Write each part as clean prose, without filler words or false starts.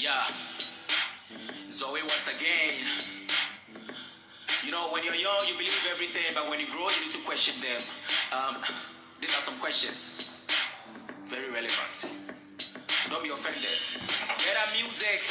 Yeah. Zoe once again. You know, when you're young, you believe everything, but when you grow, you need to question them. These are some questions. Very relevant. Don't be offended. Better music.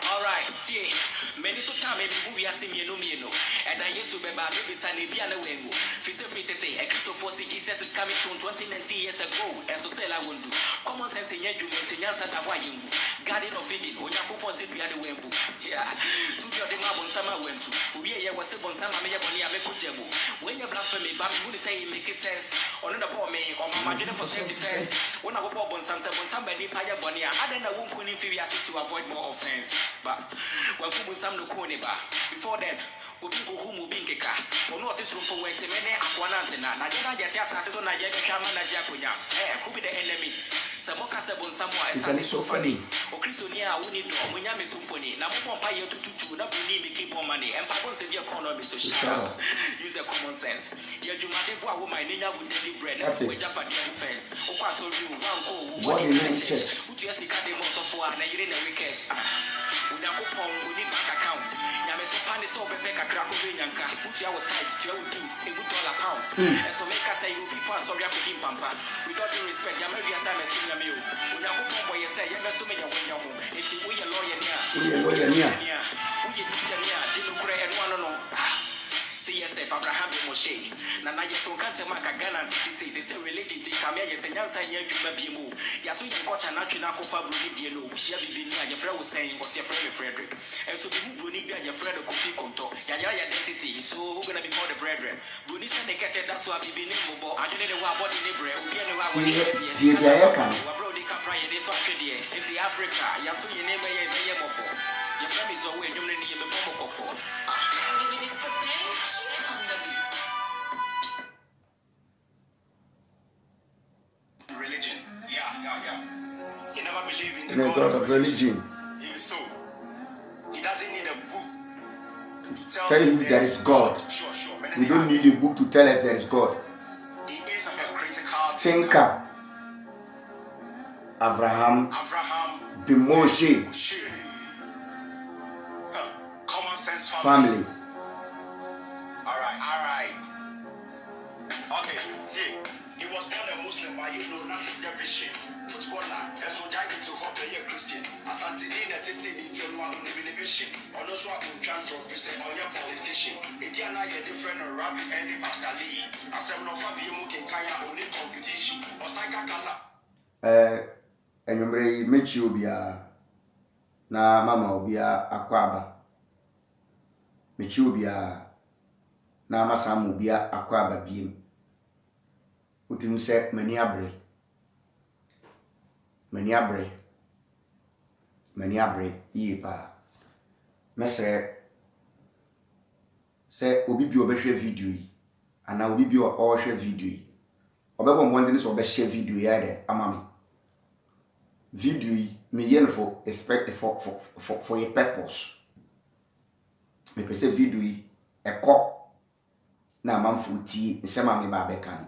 Alright, see, many so time maybe we are seeing you know, and I used to be baby Sunny Biana Wengo. Fisa Fitete, a Christopher Jesus is coming to 20 years ago, and so still I won't do. Common sense in you, Tinyasa Dawaying, Garden of Eden, or Yakupo Sipia the Wembu. Yeah, to be the Mabon Sama went to. We was a Bonsama Mayabonia Mekujemu. When you blasphemy, but you say it make sense. On the bomb, or Mamma for self defense. When I go on somebody, Paya Bonia, I don't know who couldn't feel to avoid more offense. But when people some no corneba, before then, we people who move in the car, or not this room for waiting many aquanantena. I don't get just as on a Yaga Shaman Jacunia. Could be the enemy. Samoka Sabon Samoa, it's so funny. O Christonia, we need to Munyami Sumponi. Now, one pay to not need to keep more money, and Papa said your economy so sharp. Use the common sense. Yet you might have woman, Nina would daily bread and we jump at your fence. O Paso, you one in the church. Would you see the most of one and you're in the weekend? We need bank account. Yameso Panis over Becca Krakovianka, put your tight to your dues, $1 pounds. And so make us say you be part of your pampa. Without due respect, Yamaria Sam is in your meal. When you boy, you say, you're assuming you're when you're home. It's we a lawyer near. We are near. We didn't create and one on. CSF Abraham Moshe. Nana Yatonka Maka Ghana says it's a religion to come here, and Yansa Yamu. Yatu Yakocha National Fabri Dielo, which have been your friend was saying was your friend Frederick. And so the Bruni got your friend of Kofi Konto, Yaya identity, so who's gonna be called the brethren. Bruni said they get that's why I've been mobile. I don't know what body libre, we don't know what Brody Capra, they talk into Africa. Yatu, your name, your friend is away, you need a Momo. Religion. Yeah. He never believed in the God of religion. He is so. He doesn't need a book to tell him there is God. Sure. We don't need a book to tell us there is God. He is a critical thinker. Abraham, Moshe. Common sense family. All right. Okay, see, he was born a Muslim, but you know not the Christian. Footballer, and so died to hope a Christian. As Antina Titi, if you know living a mission, or no swap in controversy or your politician. Indiana, a different rabbi and the Pastor Lee. As I'm not Fabian Kaya only competition. Or Saka Casa. And you may you be a na mama be a aquaba. Mechubia na masamu bia akwaba biem. Utim se mani abre yi pa. Mesre se obi bi obehwe video yi ana obi bi o hwe video yi. Obebo mwende ni so obehwe video ya de amami. Video yi me yen for expect for a purpose. Me pese video yi ekọ na amanfo ti nsema me ba beka no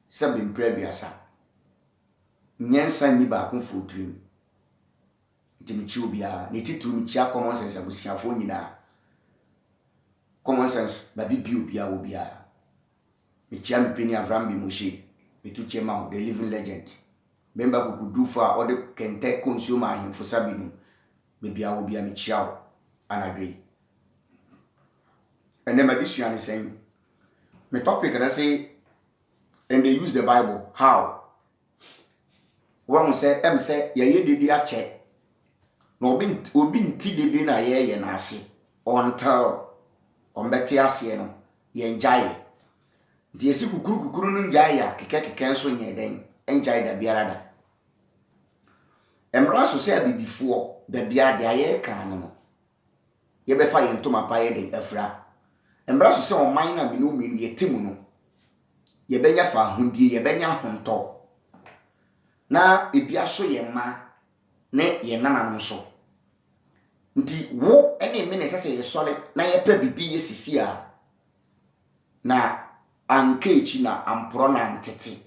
se be mprabiasa nyensa ni ba ko fotrim ntimichi obia ne titru mi chia common sense abusiafo nyina common sense ba bibi obia me chia me peni Abraham Moshe me tu chema the living legend member kukudu for all the kente consumer ahemfo sabinu me bia obia me chia anadwe. And then my issue is saying, my topic and I say, and they use the Bible. How? One say, say, ye did ya check. No bin tiddy na ye nasi. Until on Betiasiano, ye enjoy. The Siku Kurun Jaya, Keke cancel ye then, enjoy the Biarada. And Brasso said before the Biarda ye canon. Ye be fire into my pie de Efra. Embraso se o man na minu yetimu no ye benya fa ahudie ye benya honto na ebia so ye ma ne ye nana no so nti wo ene me ne sese ye sole na ye pa bibi ye sisi a na ankechi na ampro na ntete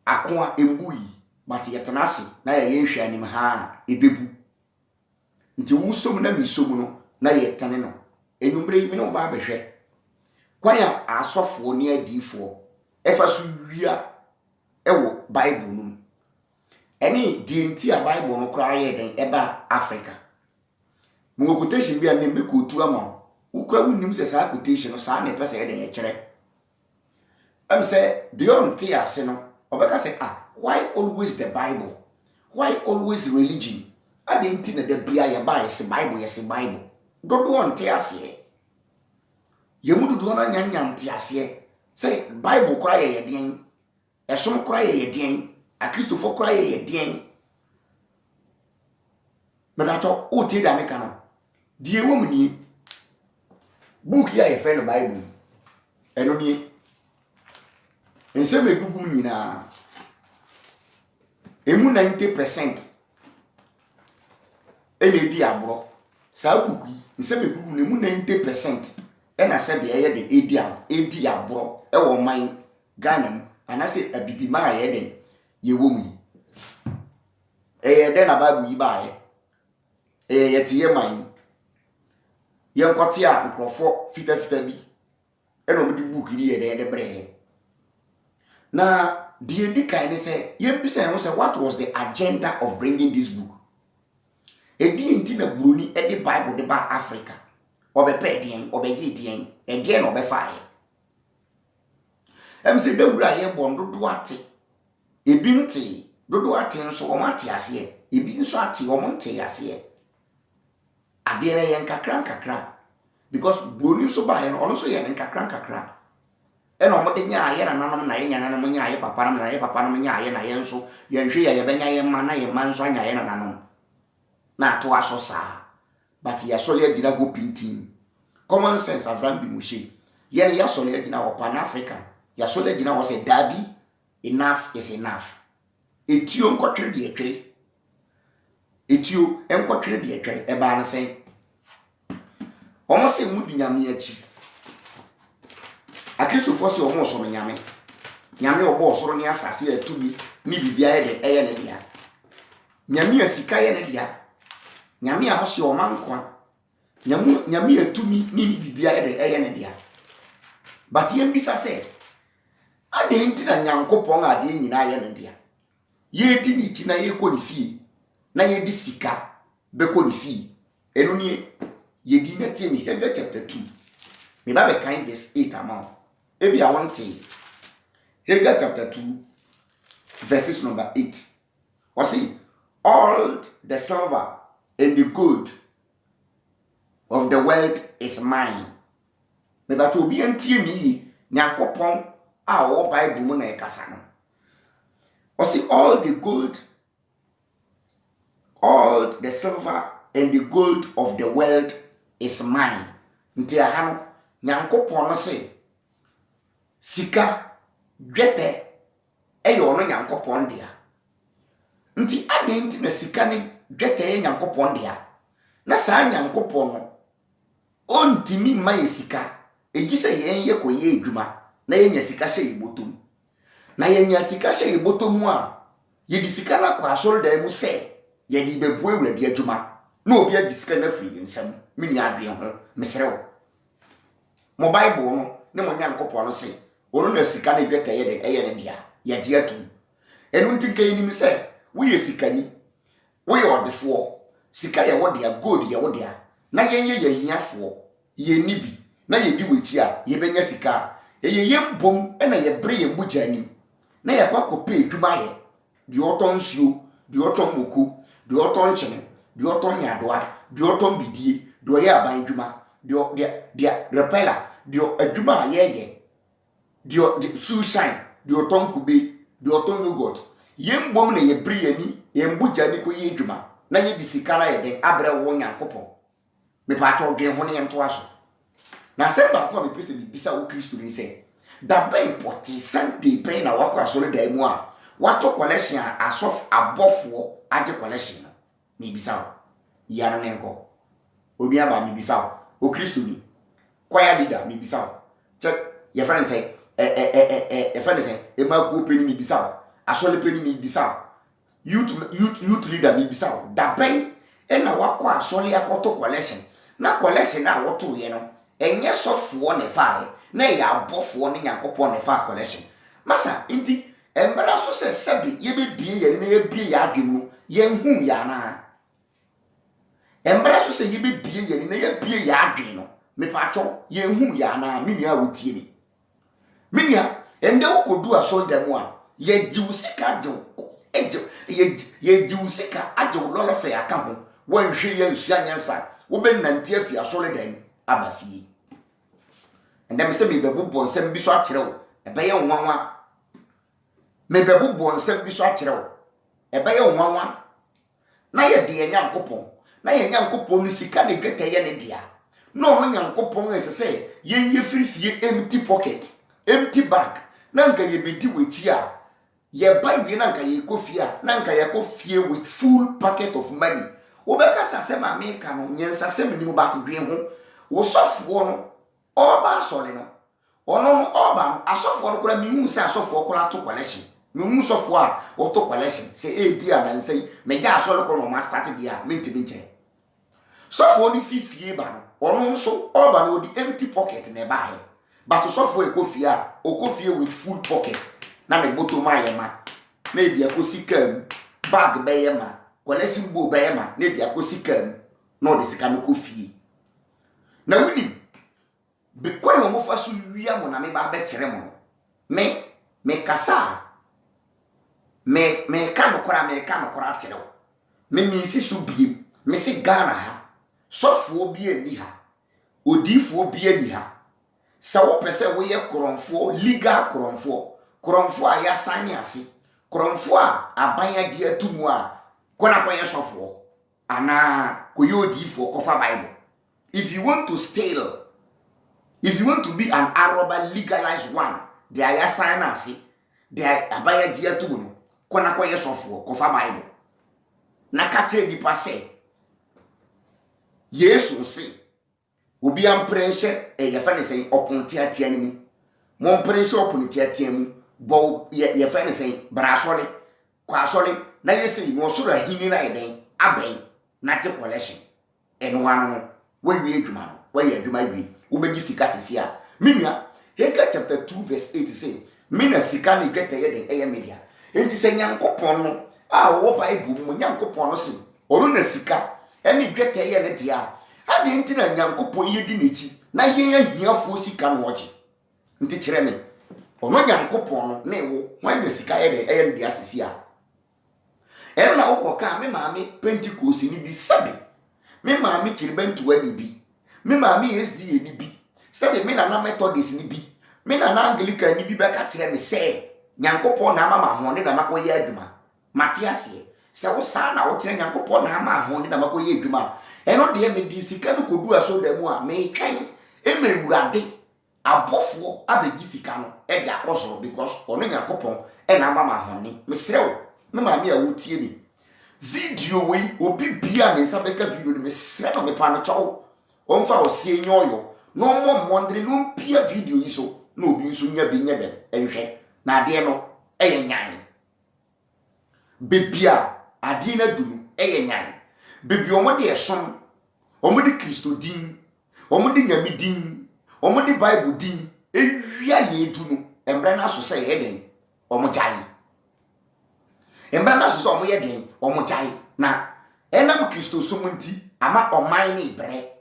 akoa embuyi but yetenase na ye hwe anim ha ebebu nti wusom na misom no na yetene no enumbre yi me no ba behwe kwaya asofo ne adifo efa so wia ewo bible num eni di nti a bible no kra ye den eba Africa mo quotation bia ne meko tu ama ukra wunim se sa quotation no sa na pese ye den e kire am say do you think ase no obeka say why always the Bible, why always religion ade nti na da bia ye ba ye Bible dodo nte ase ye mu dodo na nyanya nte ase say Bible kra ye den esom kra ye den a Christopher kra ye den me da to o ti da me kana die wo mu ni book ya ye friend Bible eno ni enseme gugum nyina emu 90% ene di abro sa buku nseme gugum ne mu 90% ena se de ye de edi abro e wo man Ghana mu anase abibi ma ye den ye wo mu de na Bible yi ba ye te ye man ye nkote a nkrofo fita bi ena mo di book ni ye de bre na the edikai ne say yempisa ho say what was the agenda of bringing this book edi nti na broni edi Bible de ba Africa obepe den obeje den ede na obefa em say dawura ye bom dodo ate ebi nti dodo ate nso o mate ase ebi nso ate o monte ase ade na ye nkakra because broni nso ba ye no ono so ye nkakra ena omode nya aye na nanom na ye nya nanom nya aye papa na ye papa nam nya aye na ye nso ye nhwe ye benya ye ma na ye ma nso anya aye na nanom na to aso sa but ya so le gina go pintin common sense avram bi mushe ye ne ya so le gina o pan African ya so le gina wo say dabi enough is enough etio nkotwere de etwere etio enkotwere de etwere e ba na sen omo se mu di nyame achi Akristo se omo so nyame obo osoro ne asase atumi ni bibia ye de eye ne dia nyame asika ye ne dia nyame a hose o mankwa nyame atumi ni bibia ye de eye ne dia but ye mbisa se ade nti na nyankopon ade nyina ye ne dia ye di ni ti na ye ko ni fie na ye di sika be ko ni fie enu ni ye di na tie mi Haggai chapter 2 me ba be kind verse 8 amount ebi I want to Haggai chapter 2 verses number 8. Or see, all the silver and the gold of the world is mine. Me ba to bi antie mi nyankopon a wo Bible mu na e kasa no. Or see, all the gold, all the silver and the gold of the world is mine. Nti aha no nyankopon no say sika dwete eyo no nyankopon dia nti ade nti na sika ne dwete ye nyankopon dia na saa nyankopon no ontimi ma ye sika egise ye koye edwuma na ye nya sika hye ibotom na ye nya sika hye ibotom a ye di sika na kwa asoro da mu se ye di bebu awurade adwuma na obi adi sika na firi nsam mini adwe ho mesrewo mo Bible no ne mo nyankopon no se ono na sika na dweta ye de eye ne dia ye de atu enu ntinka yinim se wo ye sikani wo ye odefo sika ye wo dia gold ye wo dia na yenye ye hiafo ye nibi na ye di wechi a ye benya sika ye yembom na ye bre ye mbuja anim na ye kwakope edwuma ye di oton nsuo di oton moku di oton nchene di oton nyadoa di oton bidie di oye aban dwuma di repeller di adwuma ye the sunshine the oton kube the oton yogurt yembom na ye bri ani yembuja ni ko ye dwuma na ye bisika na ye den abre wo nyankopon me pa to dwen ho ne yento aso na se ba ko be pese bi bisa wo Kristo ni se da be poti Sunday pe na wakọ asore da mu a wato collection asof abofo age collection na me bisa wo ya no nenko obi aba me bisa wo Kristo ni choir leader me bisa wo che ye friend say friend say e ma ko peni mi bisa asole peni mi bisa youth leader bi bisa wo da ben e na wakọ asole akoto collection na collection na woto ye no enye sofo ne fa na ya abofo ne Nyankopon ne fa collection masa nti embara so se sebi ye be bie ye ne ye bie ya adwemu ye hu ya na embara so se ye be bie ye ne ye bie ya adwen no me pacho ye hu ya na me nua wotie ni me nua ende wokodu asol dem a ye jiwusika je ye jiwusika aje lolo fe aka ho wanhwe ye nsua nyansa wo be nante afi asol dem aba fie ende me se be bebo nsem bi so akere wo ebe ye nwanwa me bebo nsem bi so akere wo ebe ye nwanwa na ye de Nyankopon na ye Nyankopon no sika ne dwetɛ ye ne dia no Nyankopon esese ye firifie empty pocket empty bag na nka ye bedi wechi a ye buy we na nka ye kofia na nka ye kofie with full packet of money wo be kasa se ma me ka no nyensa se me ni ba to dwen ho wo sofo no oba asole no ono no oba asofo no kura mi hu se asofo kura to collection mi hu sofo a o to collection se e bia na nsai me ja asole ko no ma start bia me ntibi nche sofo ni fifie ba no ono so oba no di empty pocket na ba he but sofo ekofia okofie with full pocket na me boto ma ye ma na e bia ko sikam bag be ye ma collection bo be ye ma na e bia ko sikam na o de sika no kofie na wini be kwa yo mo fa so wia mo na me ba be kire mo me kasa me ka no kora kire wo me si so biem me si Ghana ha sofo bi ani ha odifo bi ani ha sa wo pese wo ye kromfo legal kromfo a ya sane ase kromfo a aban agi atumu a kona kwenye sofo ana koyo odifo kofa Bible. If you want to steal, if you want to be an Arab legalized one, they are ya sign ase they are aban agi atumu kona kwenye sofo kofa Bible. Na katre di passe Yesu se obi amprenche ye fa ne sei oponti atia ni mu mo mprenche oponti atia mu bo ye fa ne sei brasole kwa sole na ye sei no so rahini na ye den aben na te collection eno wanu we wi adwuma no we ye adwuma wi wo be sika sisi a menua Haggai chapter 2 verse 8 say me na sika ne gwete ye den eye media enti se Nyankopon no a wo Bible mu Nyankopon no se onu na sika eni gwete ye ne dia ade nti na Nyankopon ye di nechi na ye hiafo sika no woche nti kire me ono Nyankopon no na ewo wan na sika ye de eye dia sisi a na okoka me maame Pentecost ni bi sabe me maame kiribantu ani bi me maame SDA ni bi sabe me na Methodist ni bi me na Anglican ni bi be ka kire me se Nyankopon na ama mahonde na makoye adwuma matiase se wo sa na wo kire Nyankopon na ama mahonde na makoye adwuma eno de me di sika no kodu aso da mu a me kan emewurade abofo abegi sika no e de akoso because ono Nyankopon e na ama mahonde me serew me maame a wotie ni video we obi bia na sabeka video ni me serew me pa no chawo onfa osie nyoyo no mo mondre no pia video yi so na obi nso nya bi nya dem enhwe na ade no eye nyan bebia ade na dunu eye nyan bebi omo de esom omo de Kristo din omo de nyame din omo de Bible din ewia ye dunu embra na so se ye den omo jai embra na so se omo ye den omo jai na enam Kristo sumunti ama oman ni bre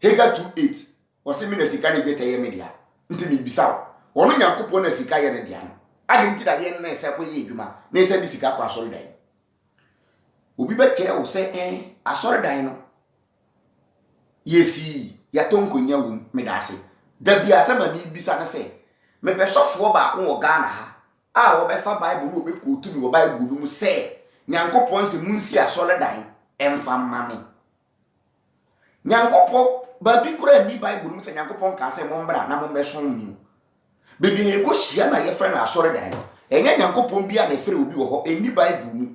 Haggai 2:8 wose mi na sika ne gwete ye media nti mi bisaw ono Nyankopon na sika ye ne dia no ade nti da ye na se ko ye adwuma na se bi sika kwa asori dan obi be kire wo se asori dan no yesi ya tonkonya wo me da ase da bia se ma mi bisa na se me pe sofo ba ko wo Ghana ha a wo be fa Bible no be ko tu mi wo Bible no mu se Nyankopon se munsi asori dan emfa mame Nyankopon ba bi kura ni Bible mu se Nyankopon ka se mo mbra na mo be son mi bebi ne ko hia na ye frɛ na asɔre dan no enya Nyankopon bia na frɛ obi wɔ hɔ eni Bible mu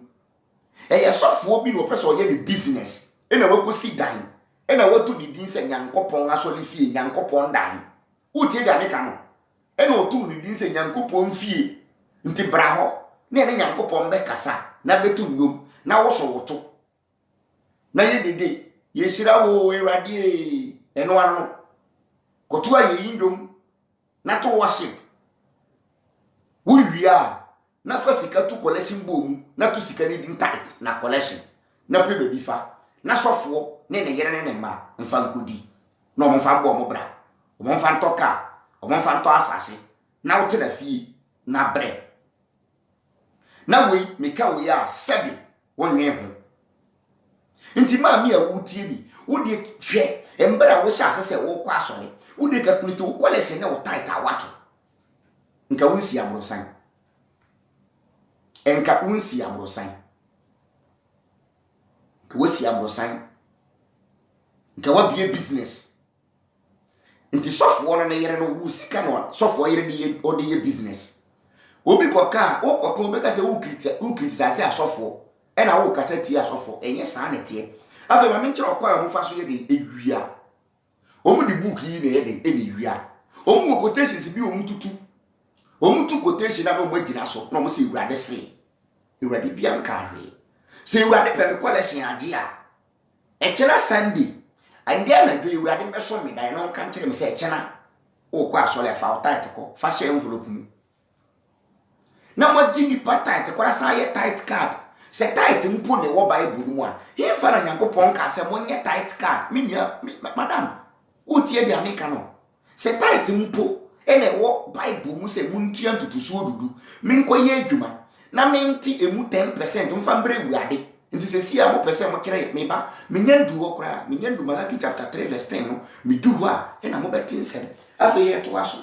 ye sɔfo bi no pɛ sɛ ɔyɛ ne business ena wakosi dan ena watu di din sɛ Nyankopon asɔre fie Nyankopon dan utie ga me ka no ena otu ni din sɛ Nyankopon fie nti bra hɔ na ne Nyankopon be kasa na betu nnwom na wo so woto na ye dede ye shira wo Ewurade eno ano koto aye ndwom na to worship wo wia na fa sika to collection bom na to sika ni tight na collection na pe bebi fa na sofo ne yere ne ma mfa nkodi na o mfa bo mo bra o mfa ntoka o mfa nto asase na wo te na fie na bre na we meka we ya sebi wonwe ho nti ma mi a wutie bi wo de hwe embra wo sha asase wo kwa asore wo de calculate wo collection na wo tight awato nka wonsi abrosan enka wonsi abrosan nka wosi abrosan nka wa bie business nti software no yere no wo sika no software yere de o de business obi koka o koka obi ka se wo criticize asofo e na wo kasa ti asofo enye saa ne tie afa ma menkyere okwa mo fa so ye de ewia omu di book yi na ye de eni wia omu quotations bi omu tutu omu tu quotation na mo agina so na mo se Ewurade se Ewurade bia nka hwe se Ewurade pe me collection age a e kira Sunday ande na do Ewurade be so me dan no kan kire me se e kina o kwa so le fa o tight ko fa share envelope mu na mo gi ni pa tight ko sa ye tight card se tight mpo ne wo Bible mu a he fa na Nyankopon ka se mo nye tight card me nua madam o tie dia me ka no se tight mpo ene wo Bible mu se mu ntua ntutuso odudu me nkoye adwuma na me nti emu 10% mfa mbre Ewurade nti se sia mo pese mo kire me ba me nyandu wo kra me nyandu Malaki chapter 3 verse 10 no me du ho a ena mo betin se afa ye to aso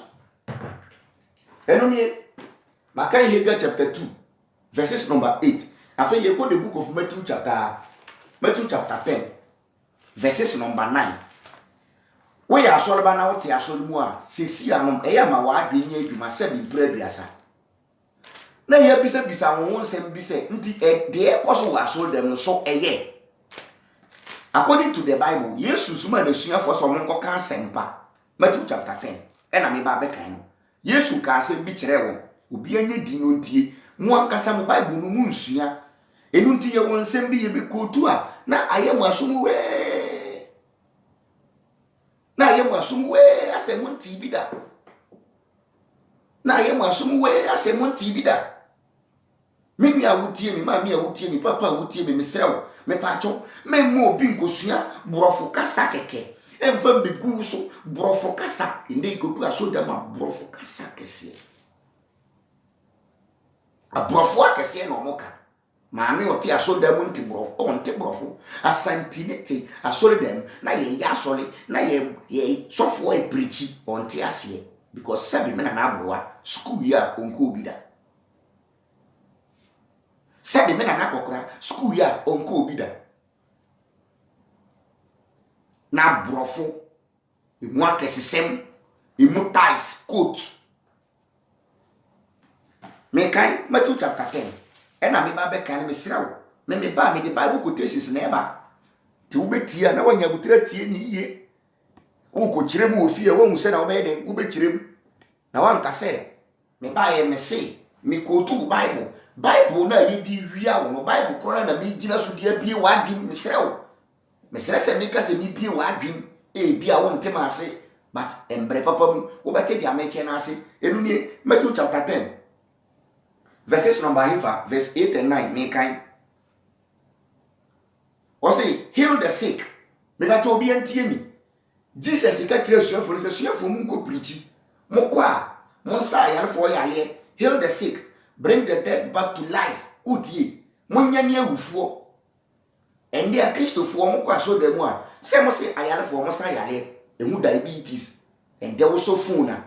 eno ni maka Haggai chapter 2 verses number 8 afa ye go the book of Matthew chapter 10 verses number 9 we ya asori ba na wote asori mu a sesi anom eya ma wa adwe nya adwuma se bi braduasa na ye bisa won nsem bi se nti de ekoso wa asori dem no so eye according to the Bible Jesus suma na suafo so mo nko ka sempa Matthew chapter 10 ena me ba be kan no Yesu ka asem bi kire wo obi anya di no ntie mo ankasa mo Bible no mu nsua enu nti ye won nsem bi ye be kotu a na ayemu asom we na ayemu asom we asem nti bi da na ayemu asom we asem nti bi da mimi awutie mi ma mi awutie mi papa awutie mi mesrew me pacho me mo obi nkosua borofo kasa keke emfa mbegu so borofo kasa inde ikodu asoda ma borofo kasa kese aborofo akese no moka maame oti asoda mu nti borofo onti borofo asantinete asole dem na ye ya asole na ye sofo e preachi onti ase because sabi me na abroa school ya onko obi da sabi me na akokora school ya onko obi da na borofo emu akesesem emu ties coat me kai Matthew chapter 10 ena me ba be kan me sirawo me ba me the Bible quotations na eba ti wo betia na wanya butira tie ni iye wo ko kire mu ofie wo hu se na wo be den wo be kire mu na wan ka se me ba ye me se me ko tu Bible na ye di wia wo no Bible kora na me gina so dia bie wa adwim me sirawo me sira se me ka se me bie wa adwim bia wo ntema ase but embre papa mu wo bete dia me che na ase enu ni Matthew chapter 10 verses number 5 verse 8 and 9 me kan o say heal the sick me ba to obi antie ni Jesus ka kire suafo se suafo mu ko preach mo kwa mo sa yare fo yare heal the sick bring the dead back to life utie mo nyane awufuo ende a Kristofo mo kwa so dem a se mo se ayare fo mo sa yare emu diabetes ende wo so phone na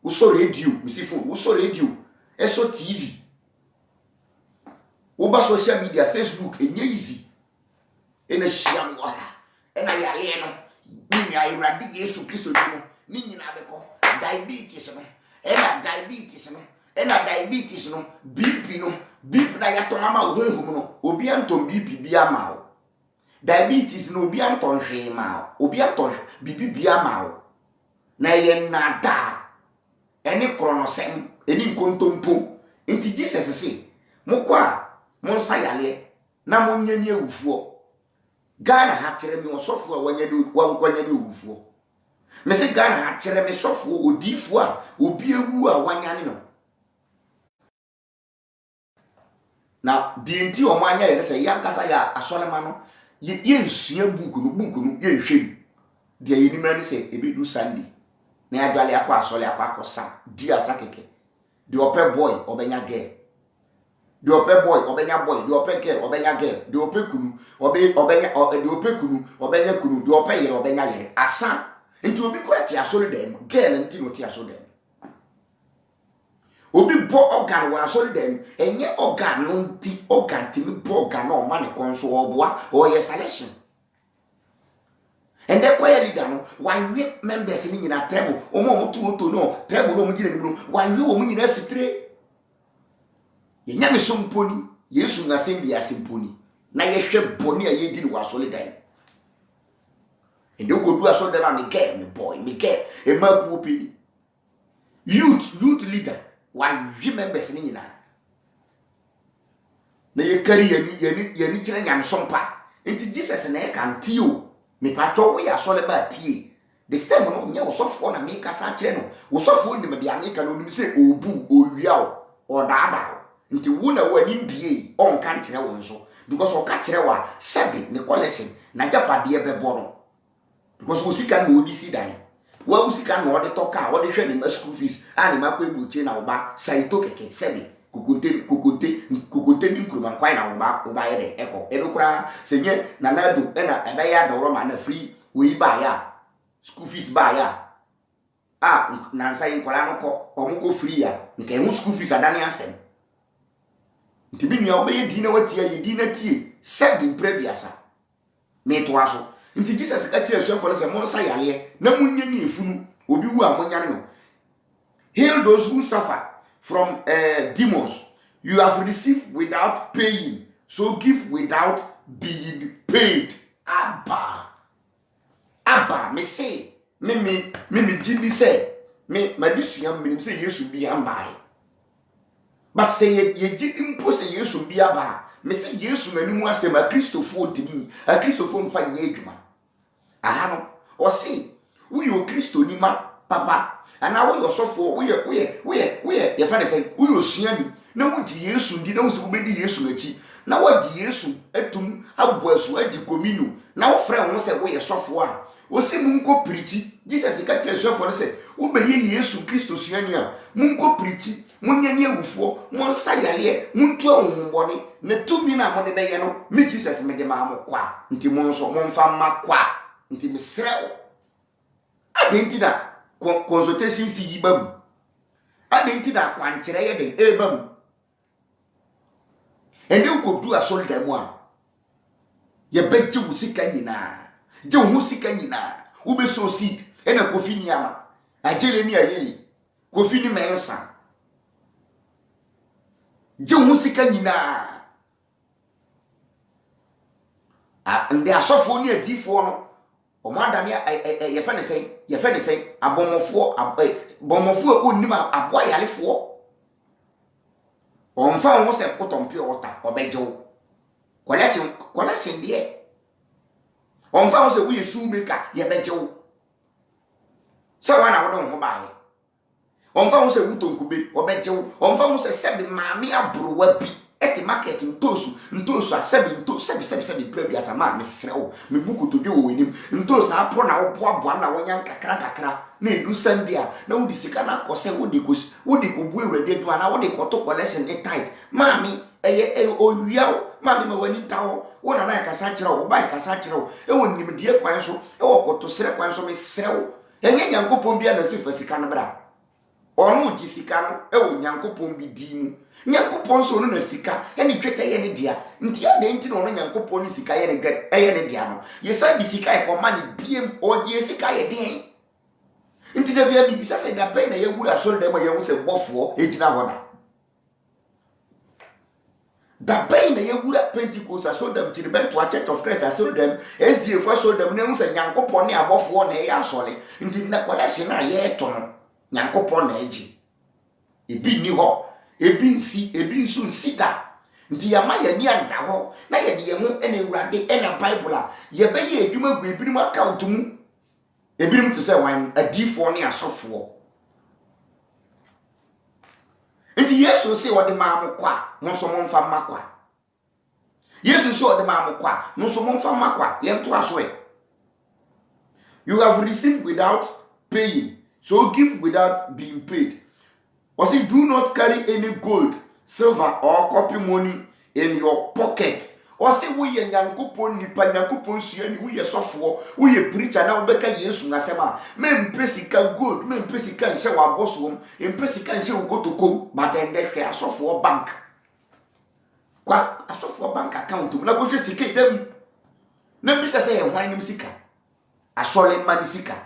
wo so radio mi si phone wo so radio eso TV wo ba social media Facebook enye easy ena shiam wala ena yale no ni Ewurade Yesu Kristo dimo ni nyina beko diabetes no ena diabetes no BP na yato mama honhom no obi anton BP bia ma o diabetes no obi anton hwe ma o obi anton BP bia ma o na ye nada eni kronosem eni nkontompo nti Jesus say mokwa monsa yale na monye ni ewufuo Ghana ha kire mi osofo a wanya ni ewufuo me se Ghana ha kire me sofo odifo a obi ewu a wanya ne no na di enti o mo anya ye se yankasa ya asolema no ye nsua buku no ye hwem de ye nimra ne se ebedu Sunday na ya dwale akwa asole akwa akosa di asakeke de ope boy obenya girl de ope boy obenya boy de ope girl obenya girl de ope kunu obenya de ope kunu obenya kunu de ope yere obenya yere asa nti obi ko ati asole dem girl nti no ti asole dem obi bo organ wa asole dem enye organ no nti organ ti mi bo organ no ma ne konso oboa o ye selection and the choir leader no why we members ni nyina treble omo to no treble no mo gina ni no why we o mo nyina sitre ye nyame so mponi Yesu na sembi ya simponi na ye hwe boni a ye di ni wa asole dan and you go do asole dem me girl me boy me girl e ma ku opi youth leader why we members ni nyina na ye kari ye ni kire nyame so mpa enti Jesus na e kan ti o me patro we asole ba tie the stem no nya osofo na me kasa kire no osofo ni me bia me kan no ni se obu owia o daada nti wo na wani mbie on kan kire wo nso because o ka kire wa sebi ne collection na japade e bebo no because wo sika na odi si dan wo sika na odi toka wo de hwe ni school fees ani ma kwa ebuche na wo ba saito keke sebi kukunte ni nkuruma kwai na wo ba ye de eko edokura senye na nadu na ebe ya do roma na free we ba ya school fees ba ya na nsa yin kola no ko omuko free ya nke hu school fees adani asem ntibi nua obeye di na watia ye di na tie sebi prebiasa me to aso nti Jesus ka tire so for say mo nsa yale na munye ni efunu obi wu a monyane no heal those who suffer from demons you have received without paying, so give without being paid. Abba me say me jibi say me madisuam me say Yesu bi ambai but say ye jibi mpo say Yesu bi aba me say Yesu manimu asem a Christopher ntimi a Christopher mfa nye adwuma aha no o say we o Christo ni ma papa ana wo yosofo we ye fa ne say we osuani na wo ji Yesu ndi na wo se wo bedi Yesu achi na wo ji Yesu atum aboasu aji kominu na wo frɛ wo se wo ye sofo a wo se munko prichi Jesus ka tire sofo no se wo be ye Yesu Kristo suani a munko prichi munya ni awufo mo nsa yale muntu ahonbone na tumi na mo de beye no me Jesus me de ma mo kwa nti mo nso mo mfa ma kwa nti me srɛ wo adenti na consultation fee bam adenti na kwankyere ye den bam ende ko du asol da mu a ye beje wo sika nyina je wo sika nyina wo be so seed ena kofi ni ama ajele mi ayeli kofi ni mensa je wo sika nyina ande asofo ni adifo no omo adame ye fa ne sei abomofo onima aboa yalefo onfa wo se potompe ota obejewo collection de onfa wo se wo yesu meka ye bejewo se wana wo don ho baaye onfa wo se wo tonkube obejewo onfa wo se sebi maami abrowa bi eti market ntosu sebi prebi asama me srewo me buku to de wo wenim ntosu apro na wo boa na wonya kakra na edu Sunday a na wo di sika na akose wo di ko bu ewrade adu na wo di ko to collection e tight maami eye owiawo maami ma wani tawo wo na na kasa kire wo ba kasa kire wo e wo nim die kwan so e wo ko to sre kwan so me srewo enye nyankopon bia na sifa sika no bra onu ji sika no e wo nyankopon bi di mu nyankopon so no na sika eni tweta ye ne dia nti ade nti no nyankopon ni sika ye ne gad ye ne dia no ye sa di sika e ko ma ne biem o di sika ye den nti da bia bi bisa se da pe na ye wura so da ma ye hu se bofo ejina hoda da pe na ye wura Pentecost so da mtiri ben to Church of Christ so dem SDF so dem na hu se nyankopon ne abofo na ye asole nti na collection na ye to no nyankopon na eji ebi ni ho ebi nsu nsida nti yama ya ni anda ho na ye de ho ene Awurade ena Bible a ye be ye adwuma gu ebinim account mu ebinim to say wan adifo ne asofo nti Yesu se wode ma mo kwa mo so mo mfa makwa Yesu se wode ma mo kwa mo so mo mfa makwa ye nto aso e you have received without paying so give without being paid. Or say, do not carry any gold, silver, or copper money in your pocket. Or say, we are Yankupon, Nipa, Yankupon, Siani, we are software, we are preacher, now Becca Yesu Nasema, men pesica gold, men pesica and show our boss room, in pesica and show go to come, but then they share a software bank. What a software bank account to not go to seek them. No business say, why name seeker? A solemn money seeker,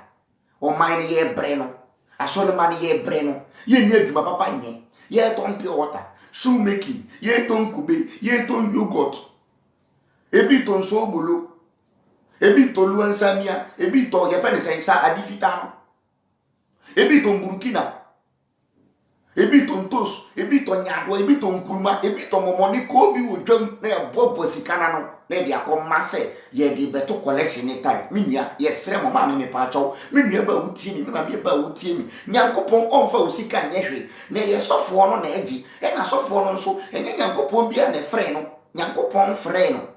or mine ye breno. A solemn money ye breno. Ye need my papa nye. Ye ton pure water. Shoe making. Ye ton kube. Ye ton yogurt. Ebi ton sobolo. Ebi ton luansamia. Ebi ton yefene sensa adifitano. Ebi ton burkina. Ebi ton tos. Ebi ton nyadwa. Ebi ton kurma. Ebi ton momoni kobi ujom. Na ya bobo sikana no. Na di akoma se. Ye di beto collection ni time. Minya. Ye sre mama me pacho. Minya ba utie mi. Mama me ba utie mi. Nyankopon onfa usika nyehwe. Na ye sofo no na eji. E na sofo no nso. Enye nyankopon bia na frɛ no. Nyankopon frɛ no.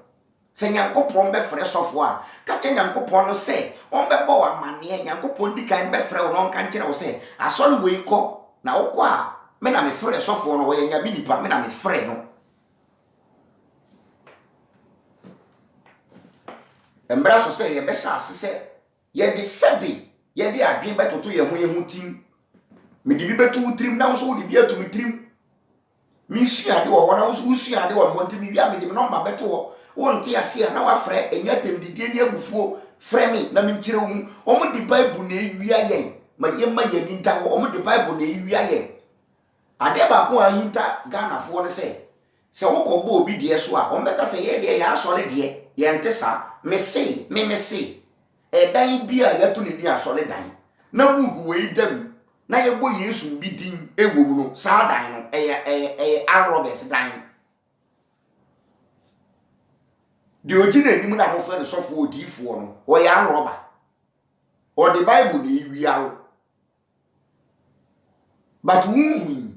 Se nyankopon be frɛ sofo a. Ka che nyankopon no se. On be bo amane. Nyankopon di kan be frɛ no nka nkyerɛ wo se. Asɔre we kɔ. Na wokɔ a. Me na me frɛ sofo no. Wo ye nyame nipa. Me na me frɛ no. Embra so say ye be sha ase ye de sebi ye de adwen betoto ye ho tim me de bi betu trim na so de bi atu mi trim mi sua de wo na so sua de wo ho ntimi wi am de me number beto wo nte ase na wa frɛ enya tem de die ni abufuo frɛ me na mi nkire wo o mo de Bible na ewia yen ma ye ma ye ni nta wo o mo de Bible na ewia yen ade ba ko ahinta Ghana fo ne se wo ko bo obi de so a o mbeka se ye de ya asole de ye nte sa me say dan bi a yato ne di asole dan na buhu we dam na ye bo Yesu bi din ewo mu no sa dan no Arobes dan de oji na enim na mo fa ne sofo odifo no o ya Aroba o de Bible na ewia wo but wunhu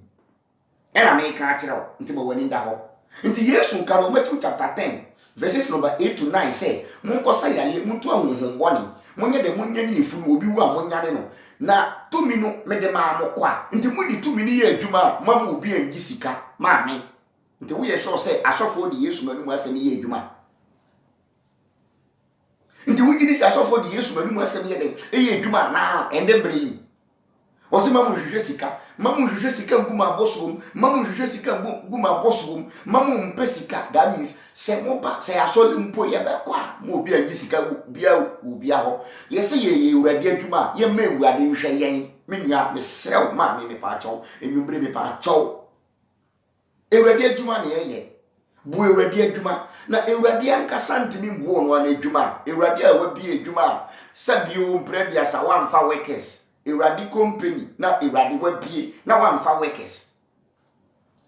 ena me ka akire wo nti bo wani nda ho nti Yesu nka no Matthew chapter 10 verses number 8 to 9 say munkosa yale muntu ahonhombone munye de munye ni ifunu obi wu a munyane no na tumi no mede ma amokwa nti mudi tumi ni ye adwuma mam obi angi sika maame nti wo ye sure say asofo de Yesu manu asem ye adwuma nti wo gidi say asofo de Yesu manu asem ye de ye adwuma na ende brei osi mamu hwehwe sika nguma bosom mamu hwehwe sika nguma bosom mamu mpe sika that means se moba se asole mpo ye be kwa mo obi angi sika bia ho ye se ye Awurade adwuma ye ma Awurade nhwe yen menua mesrew ma me pa achow enwumbre me pa achow Awurade adwuma na ye bu Awurade adwuma na Awurade ankasa ntimi bu ono na adwuma Awurade a wabi adwuma sabio mpre sa wamfa workers Awurade company na Awurade wabie na wamfa workers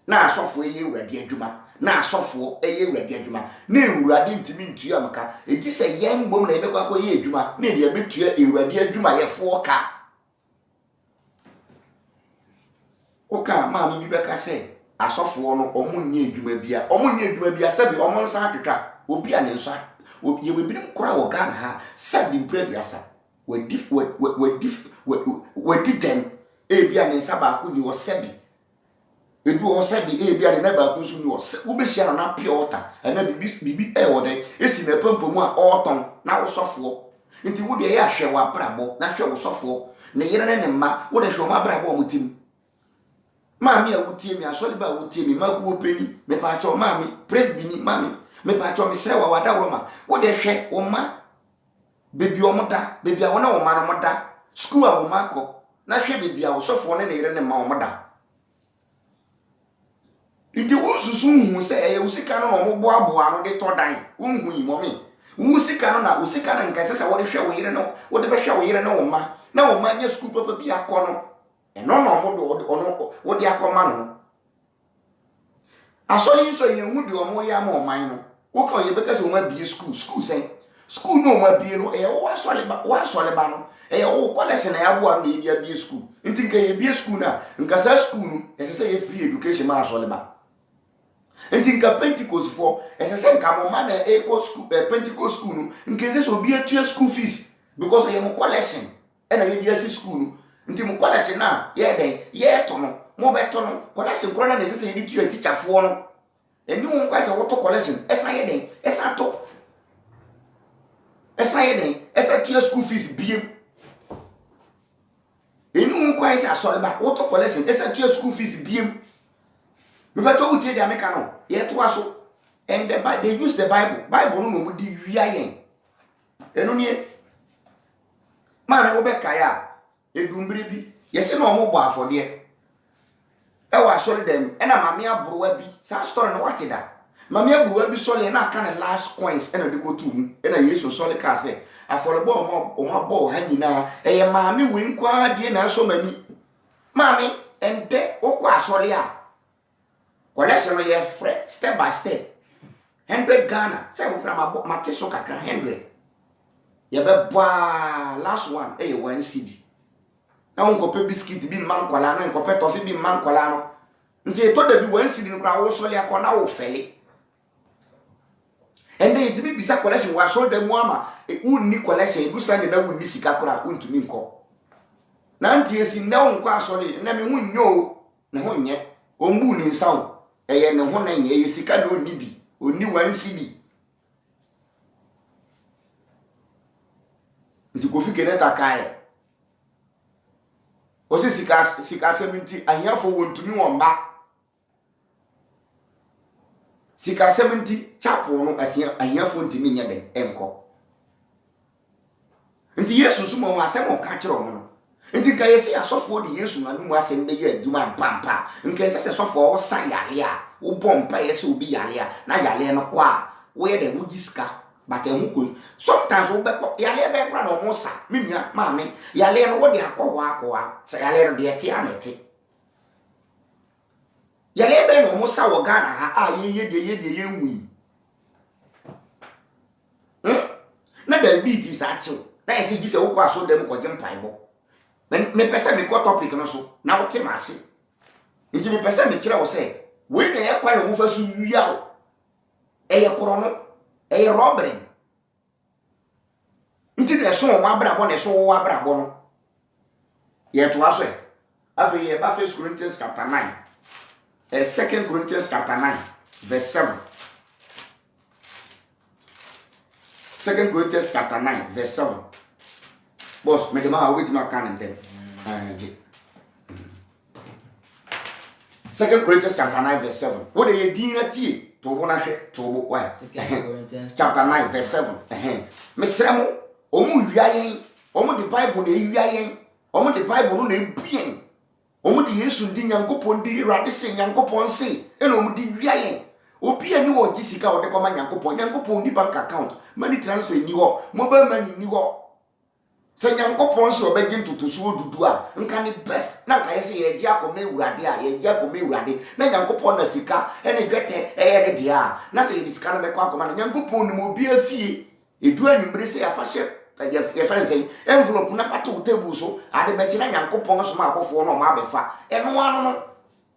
na asofo ye Awurade adwuma na asofo eye Awurade adwuma na Awurade ntimi ntua amaka egi se yen gbom na ebekwa kwa ye adwuma na de abetua Awurade adwuma ye fo ka oka ma mi bi beka se asofo no omunye adwuma bia sabi omo nsa atwetwa obi a ne nso obi ye bebinim kora wo Ghana ha sabi mpre biasa wadi dem ebia ne nsa ba ko ni wo sabi edu wo sabi ebia ne na ba ko so ni wo be hia na pure water na bibi wo de esi na pampamu a oton na wo sofo nti wo de ya hwe wa brabo na hwe wo sofo ne yere ne mma wo de hwe wo brabo mutim mami a wutie mi asole ba wutie mi magu openi me pa cho mami praise bi ni mami me pa cho mi sre wa wada wroma wo de hwe wo ma bebi omoda bebi a wona wo ma no moda school a wo makọ na hwe bebi a wo sofo ne yere ne ma wo moda idi wo susu hu se eye usika no mo bo aboa no de to dan wo hu yi momi usika no na usika na nka se wo de hwe wo yere no wo de be hwe wo yere no wo ma na wo ma nya school papa bi akọ no eno no mo do ono wo de akọ ma no asɔre nso yɛ hu de ɔmo yɛ ama ɔman no wo ka yɛ bɛka sɛ ɔmo abie school sɛn school no ɔmo abie no ɛyɛ wo asɔre ba no ɛyɛ wo collection na yɛaboa no na yɛde abie school nti nka yɛbie school na nka saa school no ɛsɛ sɛ yɛ free education ma asɔre ba nti nka Pentecost for ɛsɛ sɛ nka mo ma na ɛkɔ school Pentecost school no nka ɛsɛ sɛ obi atua school fees because ɛyɛ mo collection ɛna yɛde asi school no nti mo collection na yɛ den yɛto no mo bɛto no collection kora na ɛsɛ sɛ yɛde tua teacher foɔ no ɛni wo nkwa sɛ woto collection ɛsan yɛ den ɛsan to ɛsan yɛ den ɛsan tua school fees biem ɛni wo nkwa sɛ asɔre ba woto collection ɛsan tua school fees biem me beto wo tie de ameka no yɛ to aso and they use the Bible no mo di wia yɛn ɛno nie ma me wo bɛka ya edumbere bi yɛse na ɔmo bɔ afɔdeɛ ɛwɔ asɔre dɛm ɛna mame aborowa bi saa story no wate da mame aborowa bi sɔre na aka ne last coins ɛna de ko tu mu ɛna Yesu sɔre ka sɛ afɔrebɔ ɔmo abɔ ha nyinaa ɛyɛ mame we nkwa die na asɔ mani mame ɛnde wokɔ asɔre a collection no yɛ frɛ step by step 100 Ghana sɛ wo fra ma te so kakra 100 yɛ bɛ bɔ last one ɛyɛ 1 cedi na wo nkɔpɛ biscuit bi man kwala na nkɔpɛ toffee bi man kwala no nti to da bi 1 cedi no kra wo sɔle akɔ na wo fɛle ende yiti bi bisa collection wa so da mu ama wo ni collection edu sande na wo ni sika kra wo ntumi nkɔ na nti esi na wo nkɔ asɔle na me hu nnyo na ho nyɛ ombu ni nsaw ɛyɛ ne ho na nyɛ ɛyɛ sika na oni bi oni 1 cedi nti Kofi Kenyatta kae osi sika 70 ahiafo wontumi womba sika 70 chapel no ahiafo ntumi nya den enko nti Yesu sumo ho asem o ka kire o no nti ka yesi asofo de Yesu na mu asem be ye aduma mpampa nka yesi asofo wo san yale a wo bompa yesi obi yale a na yale no kwa wo ye de wo gisika but ehun sometimes wo be yale be kra na omo sa menua maame yale no wo de akwa sa yale no de ete anete yale be no omo sa wo Ghana ha a ye de nwi na da bi ti sa chiw na ese gi se wo kwa so dem ko je mpaibo me pese me ko topic no so na wo te mase nti me pese me kire wo se we na ye kwa yo wo fa so wia wo eye koro no eye robbery nti na so wo abrabo na so wo abrabo no ye to aso afi ye ba 1 Corinthians chapter 9 2 Corinthians chapter 9 verse 7 2 Corinthians chapter 9 verse 7 boss me dem a wait ma kan dem 2 Corinthians chapter 9 verse 7 what dey din na tie to bo na hwe to bo why chapter 9 verse 7 mesremo omu wiayen omu the Bible na wiayen omu the Bible no na ebien omu de Yesu di Nyankopon di Irade se Nyankopon se ena omu di wiayen obi ani wo gisika wo de koma Nyankopon di bank account money transfer ni ho mobile money ni ho se Nyankopon se obegye ntotoso dudu a nka ni best na nka yese ye gya akoma Ewurade a ye gya akoma Ewurade na Nyankopon na sika ene dwete eye ne de a na se ye sika na be kwa akoma na Nyankopon ni mo bi afie edu anwumbre se ya fashe ye friends say envelope na fata table so ade be kina Nyankopon so ma akofo no ma abefa eno anu no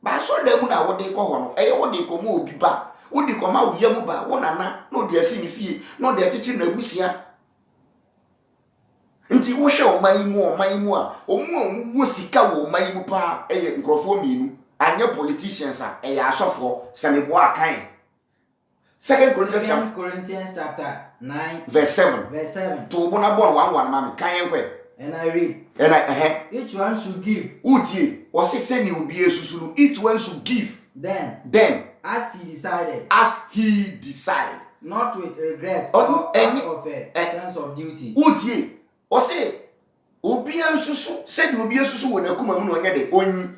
ba so da mu na wo de kɔ hɔ no eye wo de kɔ mu obi ba wo de kɔ ma wo yam ba wo nana no de asi ni fie no de chichi na abusia nti wo hwe oman mu a omu wo sika wo oman mu pa eye nkrofo mienu anya politicians a eye asofo semebo akan 2 Corinthians chapter 9 verse 7 to bona bon 1 mama kan kwe and I read each one should give utie o se se ni obi esusu no each one should give then as he decided not with regret or any of a sense of duty utie o se obi ansusu se ni obi esusu wo na kuma mu no onye de onyi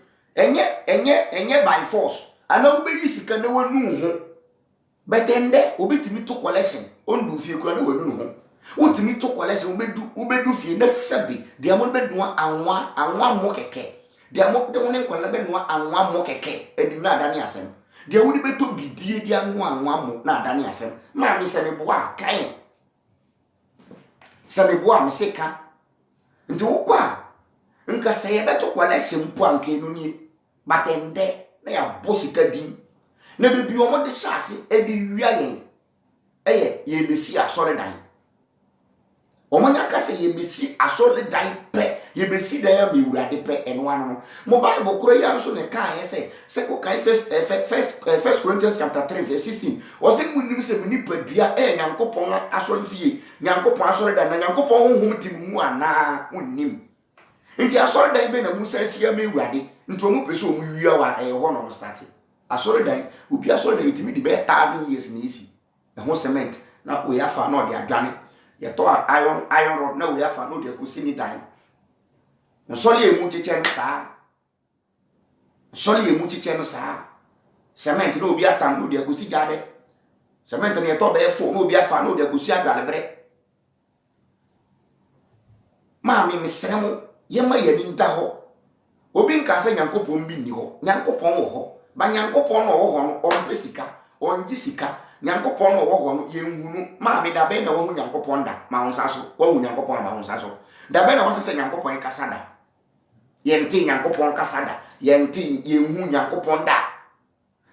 enye by force ana obi yisika na wanu ho betende obi timi to collection ondu fie kura na wanu ho utimi to collection ubedu fie na sabi dia mo bedu anwa mo keke dia mo de woni nkwa na bedu anwa mo keke edi na adani asem de wodi beto bidie dia nwa mo na adane asem ma me se me boa kan se me boa me seka nti wokwa nka se ye beto kwalese mpo anka enu nie batende na ya bosika din na bebi omo de hyase e de wia yen eye ye besi asore dan omo nya ka se ye besi asore dan pe ye besi dan ya mewurade pe eno ano mo bible koro ya nso ne kan ye se ko kan first Corinthians chapter 3 verse 16 o se munim se mini padua nyankopon asore fie nyankopon asore dan na nyankopon honhom tim mu ana unnim nti asore dan be na musa sia mewurade nti omo pese omo wia wa ho no start asore dan obi asore dan itimi di be 1000 years na isi na ho cement na we afa na ode adwane ye to iron rod na we afa na ode akusini dan nsole emu chiche no saa nsole emu chiche no saa cement na obi atam na ode akusi jade cement na ye to be 4 na obi afa na ode akusi adwale bre ma mi misremo ye ma ye ni nta ho obi nka se nyankopon bi ni ho nyankopon wo ho ba nyankopon no wo ho no on pesika on gisika nyankopon no wo ho no ye nhunu ma me da be na wo nyankopon da ma wonsa so wo nyankopon ma wonsa so da be na wo se nyankopon kasada ye nti nyankopon kasada ye nti ye hu nyankopon da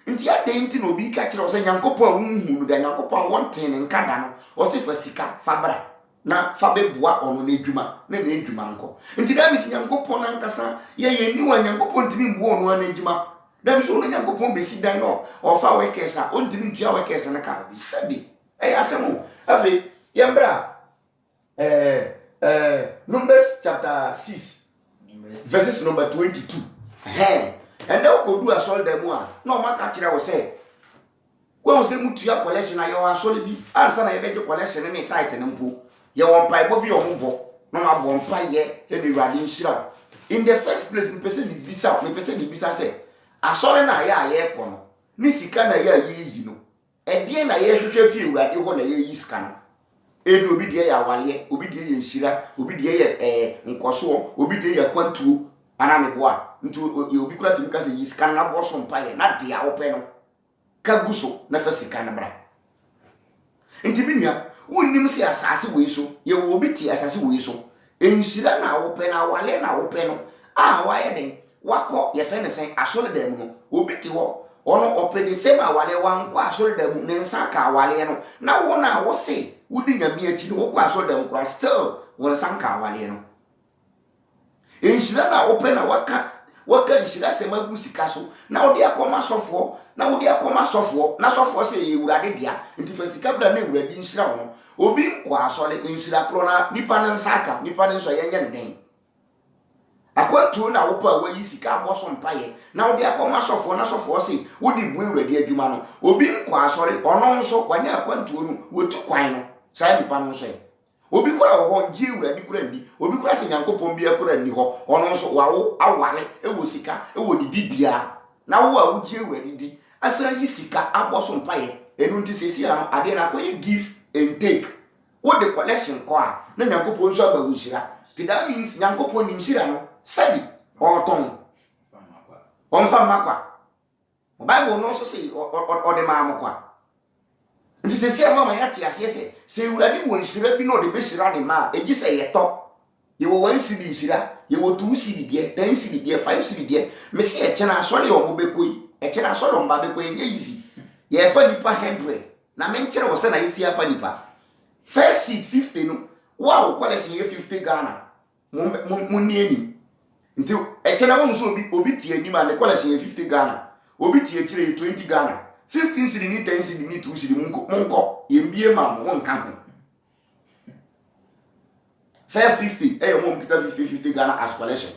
nti ade nti no obi ka kire wo se nyankopon nhunu da nyankopon won ten nkada no wo se fasika fabra na fabebua ono na edwuma na edwuma nko nti da misi nyankopon na nkasa ye ni wa nyankopon timi mbu ono na edwuma da misi ono nyankopon besi dan no ofa wekesa ontimi ntua wekesa na ka sabi asemu ave yembra Numbers chapter 6 verses number 22 and da ko du asol da mu a na o maka kire wo se wo se mutua collection na yo asol bi ansa na ye beje collection ni tight ne mpo ye won pai bo bi ombo no ma bo pai ye e ni wade nshira in the first place me pese ni bisa say asore na ya ye ko no ni sika na ya ye yi no e die na ye hwehwe fi wade ho na ye yi sika no e ni obi die ya wale obi die ye nshira obi die ye nkoso obi die ye kwantuo ana me boa ntu obi kura timi ka say yi sika na bo so pai na de a ope no kaguso na fa sika na bra nti binia wonnim si asase we so ye wo bi ti asase we so enhira na wo pe na wale na wo pe no wa ye den wakọ ye fe ne sen asole dem no obi ti ho ono ope de sema wale wanko asole dem ne nsa ka wale no na wo na wo se wudi nyame achi no wo asole dem kura still wo nsa ka wale no enhira na wo pe na waka enhira sema gusika so na wo de akoma sofo na sofo se ye wurade dia nti fasika bra na wurade enhira wo no obi nkwa asole enhira kro na nipa ne nsa ka nipa ne nso ye nya ne den akwantu na wo pa wa yi sika aboso mpaye na wo de akoma sofo na sofo se wo di bu wurade adwuma no obi nkwa asole ono nso wanya akwantu no wotu kwan no sai nipa no nso obi kura wo nji wurade kura ndi obi kura se nyankopon bia kura ndi ho ono nso wawo awale ewo sika ewo ni bibia na wo a wo ji wurade di asa yi sika aboso mpaye enu nti sesi ano ade na koye give and take what the collection ko a na nyankopon nso abawu hira that means nyankopon ni hira no sabi oton onfa makwa Bible no so say o de ma amokwa nti sesi ama ma yati ase se wurade won hira bi no de be hira ne ma eji se yeto ye wo 1 cedi hira ye wo 2 cedi die 10 cedi die 5 cedi die me se e chena asole o mo bekoi e chena asole o mba bekoi nye easy ye fa nipa 100 na me nkere wo se na yesi afa nipa first seed 50 no wow collection ye 50 Ghana mo ni eni nti e chena wo so obi tie ni ma ne collection ye 50 Ghana obi tie kire ye 20 Ghana 15 cedi ni 10 cedi ni 2 cedi monko ye mbie ma mo nka ho first 50 mo mpita 50 Ghana as collection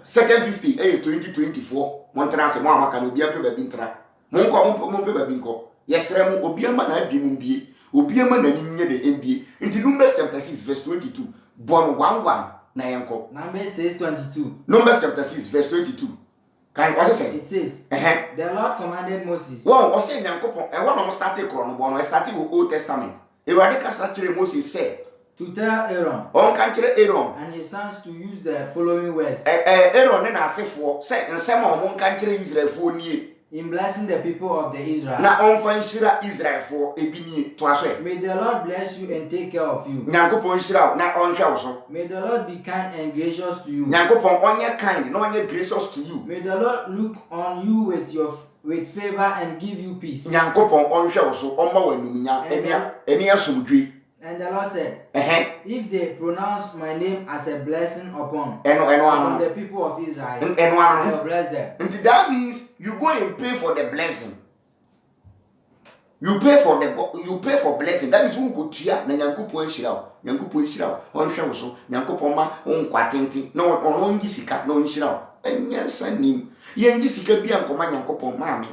second 50 2024 mo ntra se mo amaka no bia pe ba bi ntra mo pe ba bi nko yesre mo obi ama na abi mo bie obi ama na ninye de mbie nti Numbers chapter 6 verse 22 bon 11 na yenko Numbers 6:22 Numbers chapter 6 verse 22 kan what say it says the Lord commanded Moses wow o say nyankopon e won no start e kro no bon no start with Old Testament e wade ka sa kire Moses say to tell Aaron on kan kire Aaron and his sons to use the following words Aaron ne na asefo say nsem o mon kan kire Israelfo nie in blessing the people of the Israel. Na onfa nhyira Israel for ebini to aso. May the Lord bless you and take care of you. Nyankopon nhyira na onhwe wo so. May the Lord be kind and gracious to you. Nyankopon onye kind na onye gracious to you. May the Lord look on you with favor and give you peace. Nyankopon onhwe wo so omma wanumunya eni asomdwe. And the Lord said, if they pronounce my name as a blessing upon the people of Israel, I will bless them. And that means you go and pay for the blessing. You pay for blessing. That means who go tia na Nyankopon nhyira onhwe wo so Nyankopon ma onkwatenti na onongi sika na onhyira enyansa nim yengi sika bia nkoma Nyankopon maame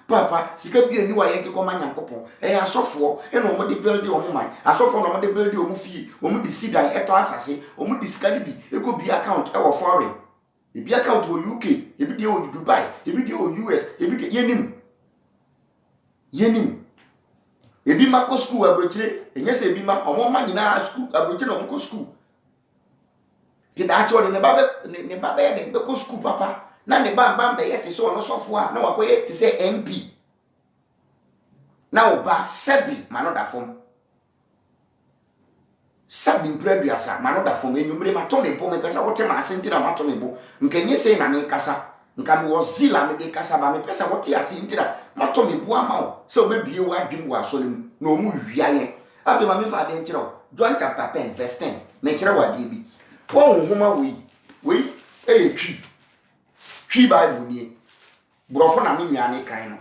papa sika bia ni wa yeke koma Nyankopon asofo e no mo de build o mo man asofo no mo de build o mo fie o mo de sidan eto asase o mo de sika bi e go bi account e wo foreign e bi account wo UK e bi de wo Dubai e bi de wo US e bi de yenim ebi ma ko school abrochire enye se ebi ma omo ma nyina school abrochire no ko school ti da cho ne ba be ko school papa na ne ba be ye ti so no sofo a na wa ko ye ti se MP na o ba sebi ma no da fom sabi mprebiasa ma no da fom enyumre ma to me bo me pesa wo te ma asenti na ma to me bo nka enye se na me kasa nka me wo zila me de kasa ba me pesa wo te asenti na ma to me bo ama o se obebie wa adwim wa solem na o mu wia ye afi ma me fa de nkiro John chapter 10 verse 10 me kire wa de bi won homa we twi Bible ni brofo na me nwane kan no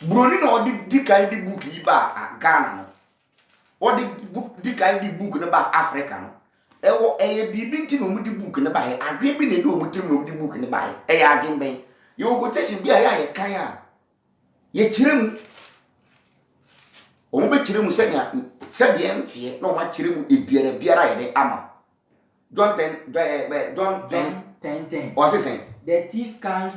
broni na odi di kan di book yi ba Ghana no odi di kan di book na ba Africa no ewo bibi nti no mu di book na ba he adwen bi na do mu tim no mu di book na ba he adwen ben ye quotation bi ya ye kan a ye kirem o mo be kirem se de entie na o ma kirem biara ye de ama John 10. What's it saying? The thief comes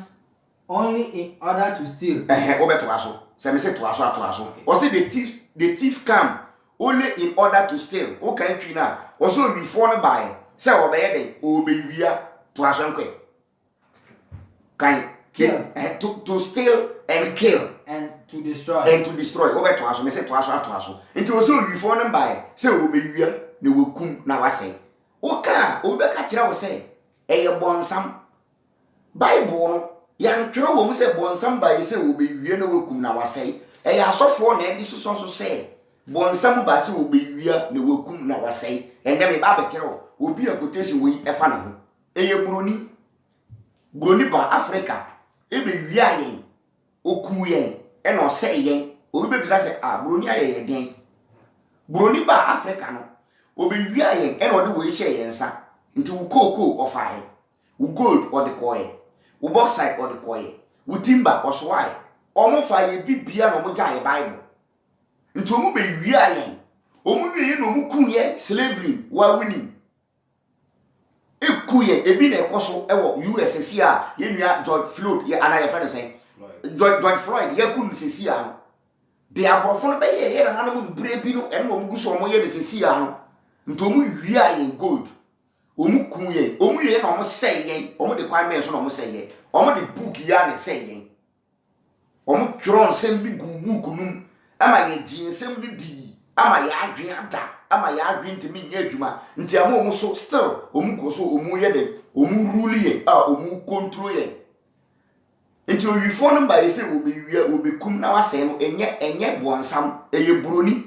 only in order to steal. To aso. So me say to aso. Or say the thief come only in order to steal. Okay, China. Also be phone by. Say obey wia to aso nkwe. Can kill to steal and kill and to destroy. Over to aso. Me say to aso. Into also be phone by. Say obey wia ne wokum na wase. Oka obeka kira wo say eye bonsam Bible no yan twere wo mu se bonsam ba ye se wo be wie na wokum na wasai eye asofo na edi so se bonsam ba se wo be wie na wokum na wasai ende me ba be kire wo obi a quotation we efa na ho eye broni ba Africa e be wie ayen okum yen e na ose yen obi be bisa se broni ayen den broni ba Africa no obi wie ayen e na ode wo hye yen sa nti wo koko ofae wo gold or the coin wo bauxite or the coin wo timber or swai omo fa ye bibia no mo jaye Bible nti omo be wi ayen omo wi no mo kunye slavery wa winning ekuye ebi na ekoso ewo USSC a ye nua George Floyd ye ana ye friend say George Floyd ye kun sesi a de abrofo no be ye na no mo bre bi no eno mo guso omo ye de sesi a no nti omo wi ayen gold omu kunye omu ye na omu seye omu de kwan men so na omu seye omu de book ya na seye omu tron sem bi gugu kunum ama ye jinsem ni di ama ya adwen ada ama ya adwen ntimi nya adwuma nti ama omu so still omu ko so omu ye de omu rule ye omu control ye nti oyifo no ba ye se wo be wi wo be kum na wase no enye bonsam eye broni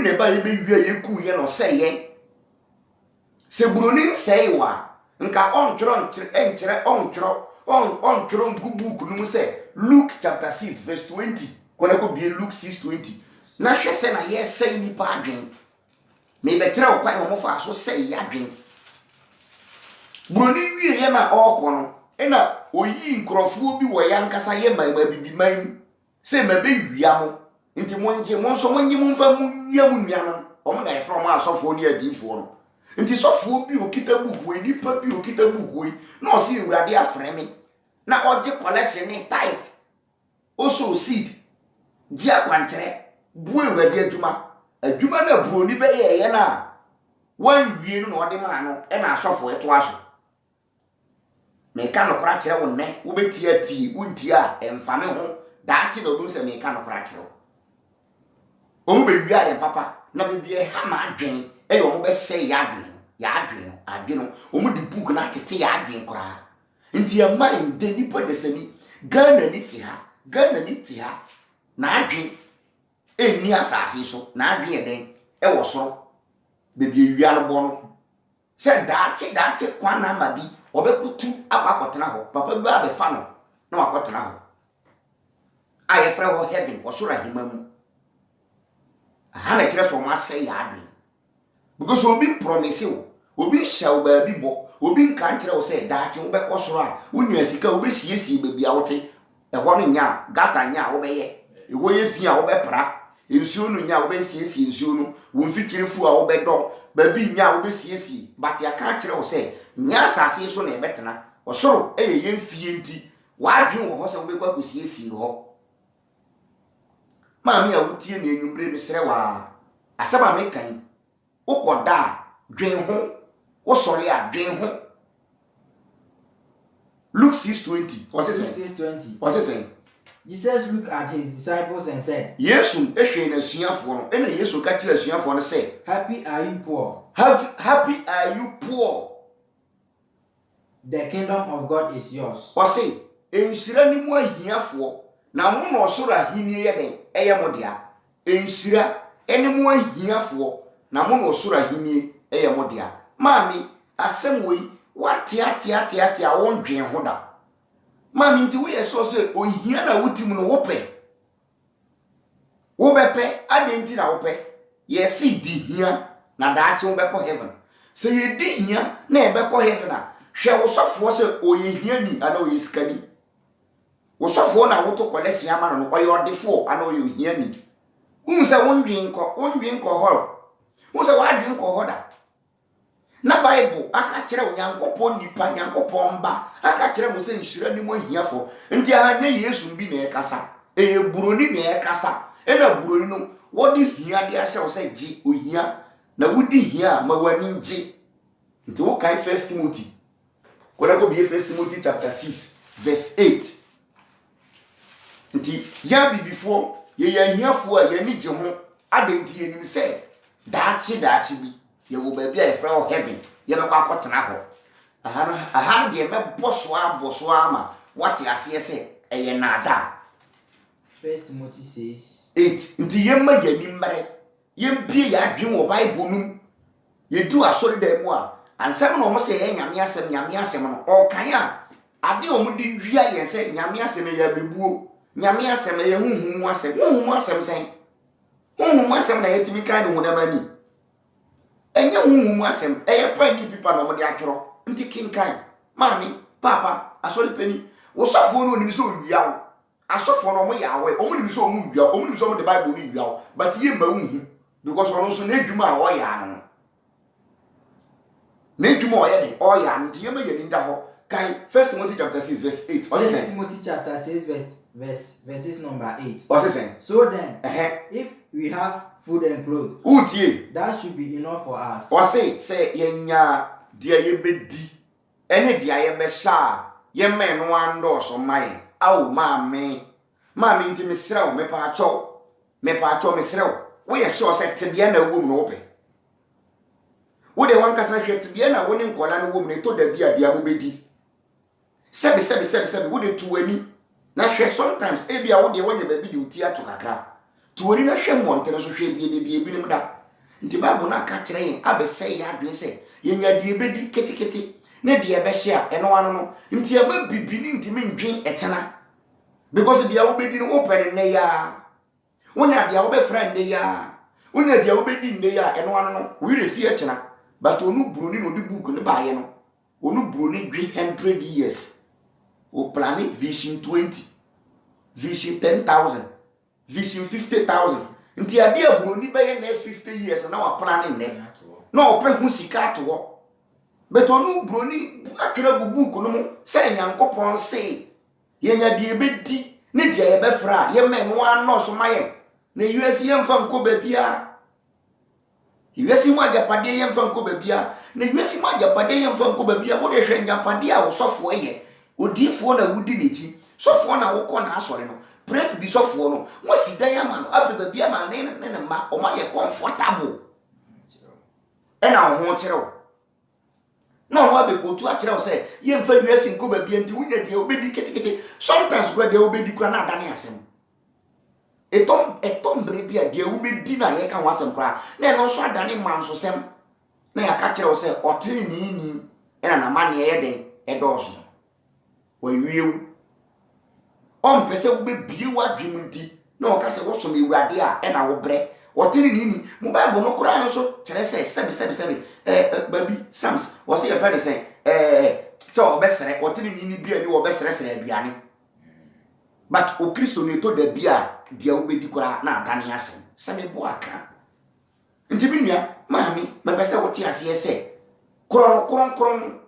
na ba ye be wi ye ku ye no seye se broni seiwa nka ontro ngubuku numu se Luke chapter 6 verse 20 kona ko bie Luke 6:20 na hwese na ye sei ni pa adwen me be kire okwan ho fa so sei adwen broni wie ye na okono ena oyi nkrofo bi wo yankasa ye ma bibiman se ma be wia mo nti monje monso monyi monfa mu wia mu nua no omo na e from asofo ni adifo no nti sofo bi okita buku we nipa bi okita buku we na o si urade afreme na oje collection ni tight also seed ji akwankyere bu urade adwuma na broni be ye na wan wie no ode ma no e na sofo eto aso me ka no kora kire wo ne wo beti ati wunti a emfame ho daachi na obu se me ka no kora kire wo omu be wia ye papa na be bie ha ma adwen e yo mo be se ya adwen omu di book na tete ya adwen kora nti ya mind de nipa de sani Ghana ni ti ha na adwen eni asase so na adwen ye den e wo so be bie wia no bo no se daachi kwa na ma bi obekutu akwa ho papa bi abe fa no na wakotena ho aye frɛ ho heaven osura himamu aha na kire so ma say ya adwen because obi promise wo obi shaw ba bi bo obi nka kire wo say daachi wo be kosoro a unya sika wo be siesie ba bia wote ɛhɔ no nya gata nya wo be ye ɛhɔ ye fi a wo be pra ensuo no nya wo be siesie ensuo no wo mfikiri fu a wo be dɔ ba bi nya wo be siesie but ya ka kire wo say nya asase so na ebetena osoro eye yemfie nti wadwen wo ho se wo be kwa kosiesie ho maami a wutie na enwumbre mi sere wa asaba me kan ukoda dwen ho wo sori a dwen ho Luke 6:20 what is it? 6:20 what is it? Jesus looked at his disciples and said, Yesu ehwe na suafo no ena Yesu ka kire suafo no say, happy are you poor, happy are you poor, the kingdom of God is yours. o say enhyira ni mu ahiafo na mo no osoro ahini ye den eye mo dia enhyira eni mu ahiafo na mo no osoro ahini eye mo dia maami asem wei watia won dwen ho da maami nti wo ye so se ohia na wotim no wo bepe adenti na wo pe ye si di hia na daachi wo beko heaven se ye di hia na e beko heaven a hwe wo sofo se oye hia ni ana oye skani wo sofo na wo to collection ama no oye odefo ana oye hia ni se won dwen ko ho wo se wa dwen ko ho da na Bible aka kire onyankopon nipa nyankopon ba aka kire mo se nhyira ni mo hiafo nti anya Yesu bi na ekasa buroni na ekasa na buroni no wodi hia de ahye wo se gi ohia na wodi hia ma wani ngi nti wo kai 1 Timothy kora ko bi 1 Timothy chapter 6 verse 8 nti ya bibifo ye ya hiafo a ye ni gi ho adenti ye nim se daachi bi ye wo ba bia e fra o heaven ye be kwa akotena ho aha de me boso ama wati ase se eye nada 1 Timothy says 8 nti ye ma ye ni mmere ye bie ya adwen wo Bible num ye du asori da mu a ansem no mo se ye nyame asem no o kan a ade o mu di wia ye se nyame asem ya bebuo nyame asem ye huhumu asem sen huhumu asem na yetimi kan no na mani enye huhumu asem eye pa ni pipa no mo de atworo nti kinkan mami papa asoli peni wo sofo no ni so wia wo asofo no mo yawe o mo ni so mo wia o mo ni so mo de Bible ni wia but ye ma huhu because ono so na edwuma a o ya no na edwuma o ye de o ya nti ye ma ye ni nda ho kan 1 Timothy chapter 6 verse 8 what is it? Timothy chapter 6 verses number 8 what is it? So then if we have food and clothes, utie that should be enough for us. O say yenya dia ye bedi ene dia ye be sha ye men no ando so mai aw maame nti mesrew me pa acho mesrew wo ye sure say tebia na wom no ope wo de wan kasa hwe tebia na woni nkola no wom ne to da bia dia mo bedi sebi wo de tuwani na hwe sometimes e bia wo de wonye ba bi de uti ato kakra tuwani na hwe montere so hwe bie binim da nti Bible na ka kire yin abesɛ ya adwen sɛ yenya die bedi ketekete na die be hye a eno ano no nti aba bibini nti mentwen ɛkyena because dia wo bedi no open ne ya wonya dia wo be friend ne ya wonya dia wo bedi ne ya eno ano no we refi ɛkyena but onu broni no di book ne ba ye no onu broni dwi 100 years o planning vision 20 vision 10,000 vision 50,000 nti ade abroni be ye next 50 years na wa planning ne na ope hu sika to ho but onu broni atwere gubuku no mu se nyankopon se yenya de ebedi ne de ye be fra ye men no ano so maye na US ye mfa nko ba bia US mu agapade ye mfa nko ba bia na US mu agapade ye mfa nko ba bia wo de hwe agapade a wo sofo ye odiifo na wudi n'echi sɔfoɔ na wokɔ na asɔre no praise bi sɔfoɔ no wɔsi dan ama no abeba bi ama ne mma ɔma yɛ comfortable ɛna ho kyerɛw na ɔmo abɛkotu akyerɛw sɛ yɛmfa wiase nkɔ baabi nti wonya deɛ wobɛdi ketekete sometimes kora deɛ wobɛdi kora na adane asɛm ɛtɔm bere bi a deɛ wobɛdi na yɛka ho asɛm koraa na ɛno nso adane mansosɛm na yɛaka kyerɛw sɛ ɔtene ni ɛna namanneɛ yɛ den ɛdɔɔso wɔawiewu ɔmpɛ sɛ wobɛbie w'adwene nti na ɔka sɛ wosom Awurade a ɛna wobrɛ ɔtene ni mo Bible no koraa nso kyerɛ sɛ sɛbi baabi Psalms wɔsɛ yɛfɛ ne sɛ ɔbɛsrɛ ɔtene ni bi ani wɔbɛsrɛsrɛ aduane but o Kristo ne to da bi a deɛ wobɛdi koraa na adane asɛm sɛ mebo aka nti bi nua maame mɛpɛ sɛ wote aseɛ sɛ kronkron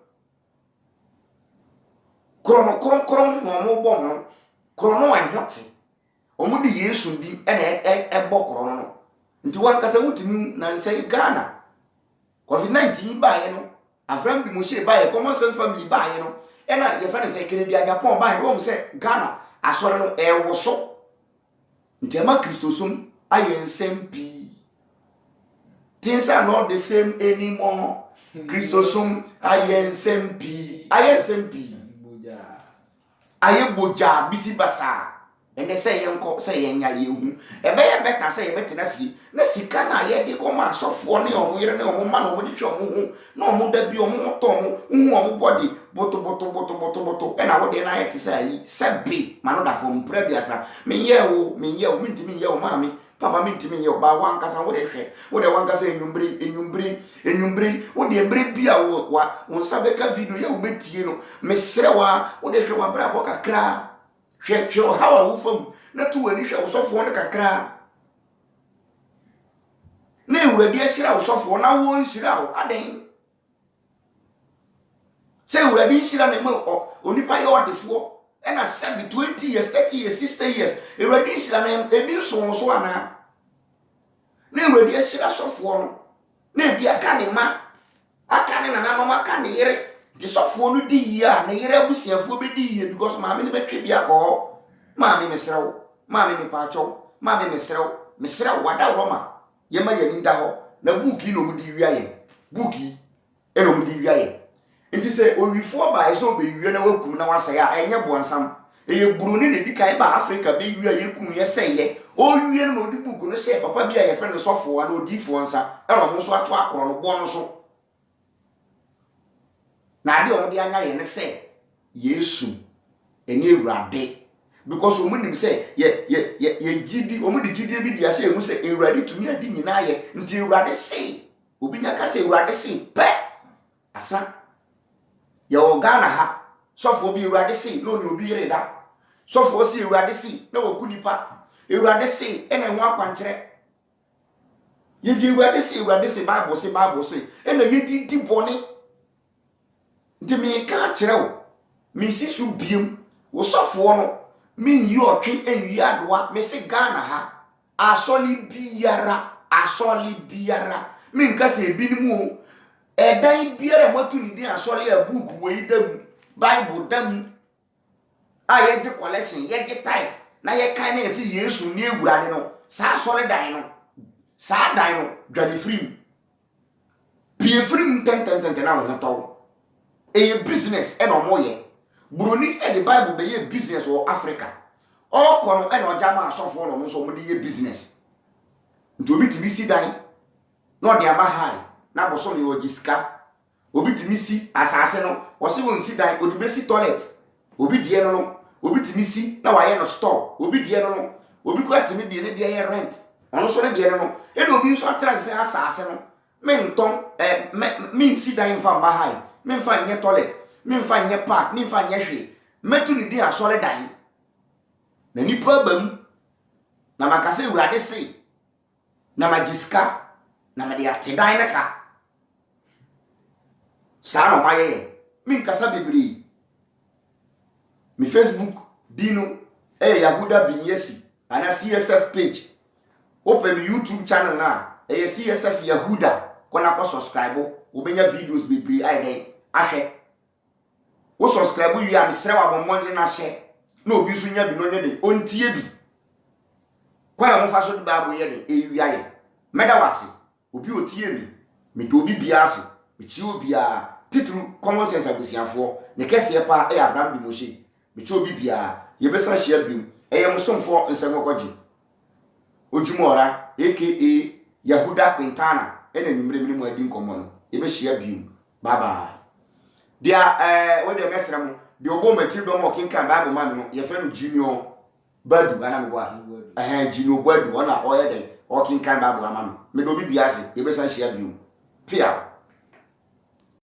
na ɔmo bɔ ho krono ɛhote ɔmo de Yesu di ɛna ɛbɔ krono no nti wankasa wotumi na nsɛ Ghana COVID-19 baayɛ no afram bi mo hye baayɛ common sense family baayɛ no ɛna yɛfa ne sɛ Kennedy Agapon baayɛ wɔn sɛ Ghana asɔre no ɛwɔ so nti ama Kristosom ayɛ nsɛm pii things are not the same anymore Kristosom ayɛ nsɛm pii ayɛ boja bisi basa ene sɛ yɛnkɔ sɛ yɛnya yɛhu ɛbɛyɛ bɛta sɛ yɛbɛtena fie na sika na yɛde kɔma asɔfoɔ ne ɔmo yere ne ɔmo ma na ɔmo de hwɛ ɔmo ho na ɔmo da bi ɔmo tɔ ɔmo hu ɔmo body boto ɛna wode na yɛte sɛ ayi sɛ be ma no da fo mpra biasa menyɛ wo mintimi nyɛ wo maame papa mintimi nyɛ wo ba wankasa wode hwɛ wode wankasa enyumbre wode embre bi a wo nsa bɛka video yɛ wo betie no mesrɛ wa wode hwɛ wa bra bɔ kakra hwɛ hawa wo fam na to wani hwɛ wo sɔfoɔ no kakra na Awurade ahyira wo sɔfoɔ na wo nhyira wo aden sɛ Awurade nhyira na ma onipa yɛ ɔdefoɔ ɛna 7 20 years 30 years 60 years Awurade nhyira na ebi nso so ana na Awurade ahyira sɔfoɔ no na ebi aka ne ma aka ne nananom aka ne yere de sɔfoɔ no di yie a ne yere abusuafoɔ bɛdi yie because maame ne bɛtwe bi akɔ maame mesrɛw maame mepaakyɛw maame mesrɛw wada Roma yɛma yɛni da hɔ na buuki no mu di wiayɛ buuki ɛna mu di wiayɛ nti sɛ owifoɔ baa sɛ obɛwie na wakum na wasɛe a ɛnyɛ boansam ɛyɛ buroni na di kan ba Africa bɛwie a yɛkum yɛsɛyɛ owie no na odi buuku no hyɛ papa bi a yɛfrɛ no sɔfoɔ na odiifoɔ nsa ɛna ɔmo nso ato akorɔ no bɔ no so na ade ɔmo de anya yɛ ne sɛ Yesu ɛne Awurade because omo nim sɛ ye gidi omo de gidi bi di ahyɛ emu sɛ Awurade tumi adi nyinaa yɛ nti Awurade se obi nya ka sɛ Awurade se pɛ asa yɛ wɔ Ghana ha sɔfoɔ bi Awurade se na oni obi yere da sɔfoɔ se Awurade se na wɔku nipa Awurade se ɛna ho akwankyerɛ yɛdi Awurade se Bible se ɛna yɛdi di bɔne nti me ka kyerɛw me si so biem wo sɔfoɔ no me yi ɔtwe enwi adoa me se Ghana ha asɔli biara me nka se ebi ni mu ɛdan biara mo tu ni din asɔli a book wei dam Bible dam a yɛgye collection yɛgye tithe na yɛkan na yɛse Yesu ne Awurade no saa asɔli dan no saa dan no dwane firim pie firim tententente na ho tɔw a business and no more. Bruni and the Bible be a business or Africa. All corner and or jama so for no so many business. To be to me see dying, not the Amahai, now was only or Jiska. Obi to me see assassin, or see when see die, or the basic toilet. Obi diano, obi to me see, now I am a store, obi diano, obi quite to me the air rent. Also the diano, and obi so trans assassin. Men tom, mean see dying from Mahai. Men find your toilet, men find your park, men find your tree. Metu ni dia sole dan. Na ni problem. Na makase Awurade se. Na magiska, na me dia te dan na ka. Sa no maye. Min kasa bebre. Mi Facebook dino Yahuda Binyesi ana CSF page. Open YouTube channel na CSF Yahuda. Kona ko subscribe, obenya videos bebre ai den ahwe wo subscribe wi am sere wa bomode na hye na obi so nya bi no nya de ontie bi kwa mo fa so da bo ye de ewia ye meda wase obi otie mi me do obi bia ase me chi obi a titru common sense abusiafo ne kese pa e Abraham bi mo hye me chi obi bia ye be sa hye biom eye mo somfo nsengokwaji ojumora aka Yahuda Quintana ene nimre minimu adi nkomo no ye be hye biom bye bye dia we de mesra mo de obo matiri do mo kinkan Bible man no ye fe no Junior Badu ana me boa Junior Badu ona oye de o kinkan Bible ama no me do bi biase ye be sa hye biom pia